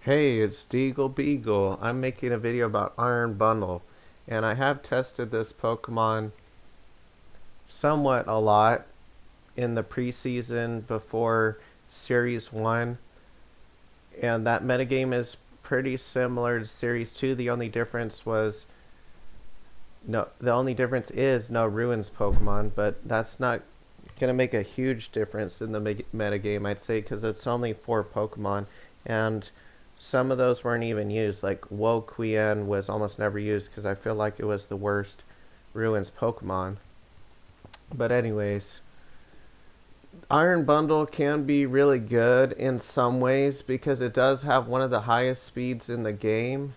Hey, it's DeagleBeagle. I'm making a video about Iron Bundle, and I have tested this Pokemon somewhat a lot in the preseason before Series 1, and that metagame is pretty similar to Series 2. The only difference is no Ruins Pokemon, but that's not going to make a huge difference in the metagame, I'd say, because it's only 4 Pokemon, and some of those weren't even used. Like Woquien was almost never used because I feel like it was the worst Ruins Pokemon. But anyways, Iron Bundle can be really good in some ways because it does have one of the highest speeds in the game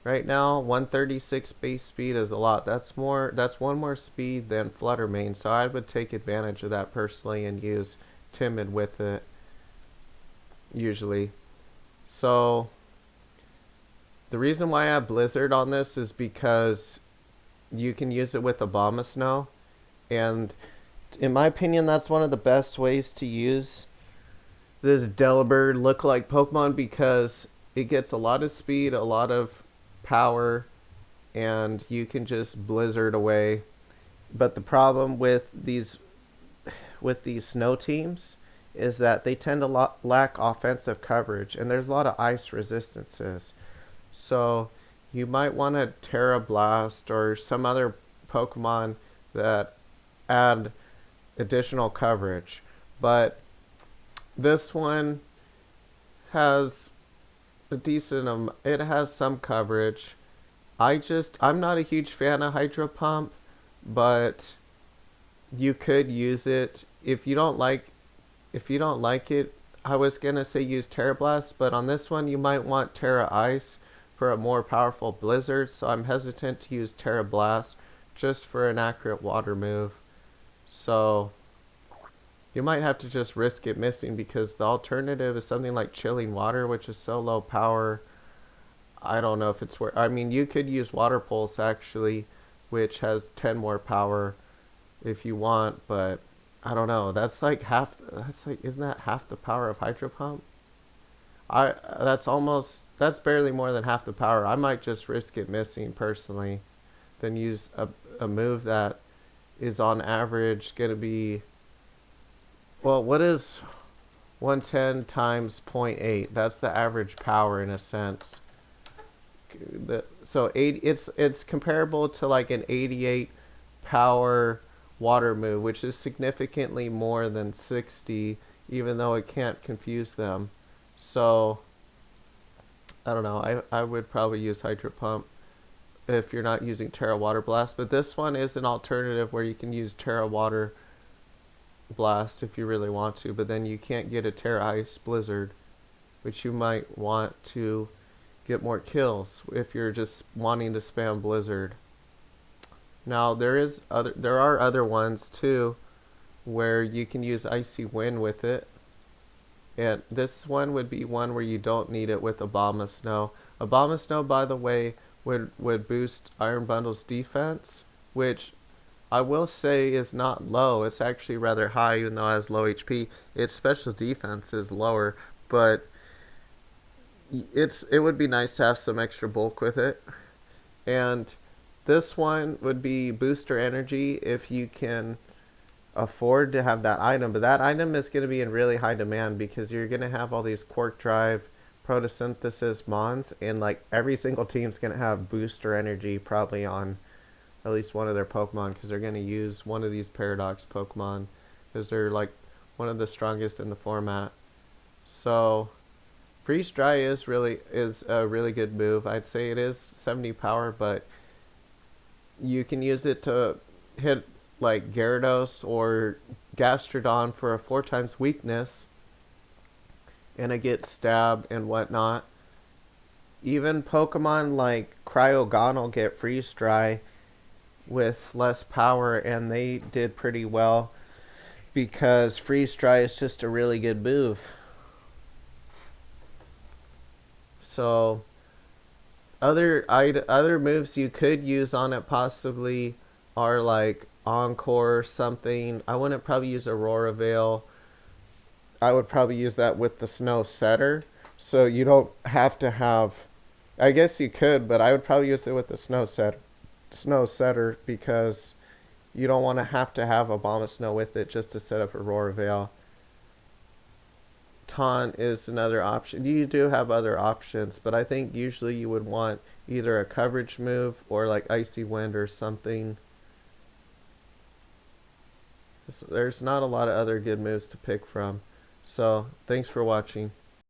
right now. 136 base speed is a lot. That's one more speed than Flutter Mane, so I would take advantage of that personally and use Timid with it usually. So the reason why I have Blizzard on this is because you can use it with Abomasnow, and in my opinion, that's one of the best ways to use this Delibird look-alike Pokemon because it gets a lot of speed, a lot of power, and you can just Blizzard away. But the problem with these snow teams is that they tend to lack offensive coverage, and there's a lot of ice resistances. So you might want a Terra Blast or some other Pokemon that add additional coverage. But this one has it has some coverage. I'm not a huge fan of Hydro Pump, but you could use it if you don't like it. I was gonna say use Terra Blast, but on this one you might want Terra Ice for a more powerful Blizzard, so I'm hesitant to use Terra Blast just for an accurate water move. So you might have to just risk it missing because the alternative is something like Chilling Water, which is so low power. I don't know if it's worth. I mean, you could use Water Pulse actually, which has 10 more power if you want, but I don't know. That's like half. That's like isn't that half the power of Hydro Pump? I that's barely more than half the power. I might just risk it missing personally, than use a move that is on average gonna be, well, what is 110 times 0.8? That's the average power in a sense. So it's comparable to like an 88 power water move, which is significantly more than 60, even though it can't confuse them. So I don't know. I would probably use Hydro Pump if you're not using Terra Water Blast, but this one is an alternative where you can use Terra Water Blast if you really want to, but then you can't get a Terra Ice Blizzard, which you might want to get more kills if you're just wanting to spam Blizzard. Now there are other ones too where you can use Icy Wind with it. And this one would be one where you don't need it with Abomasnow. Abomasnow, by the way, would boost Iron Bundle's defense, which I will say is not low. It's actually rather high, even though it has low HP. Its special defense is lower, but it would be nice to have some extra bulk with it. And this one would be booster energy if you can afford to have that item, but that item is going to be in really high demand because you're going to have all these Quark Drive photosynthesis mons, and like every single team's going to have booster energy probably on at least one of their Pokemon because they're going to use one of these Paradox Pokemon because they're like one of the strongest in the format. So Freeze Dry is a really good move. I'd say it is 70 power, but you can use it to hit like Gyarados or Gastrodon for a 4 times weakness, and it gets stabbed and whatnot. Even Pokemon like Cryogonal get Freeze Dry with less power, and they did pretty well because Freeze Dry is just a really good move. So other moves you could use on it possibly are like Encore or something. I wouldn't probably use Aurora Veil. I would probably use that with the Snow Setter. So you don't have to have. I guess you could, but I would probably use it with the snow setter because you don't want to have Obama Snow with it just to set up Aurora Veil. Taunt is another option. You do have other options, but I think usually you would want either a coverage move or like Icy Wind or something. There's not a lot of other good moves to pick from. So, thanks for watching.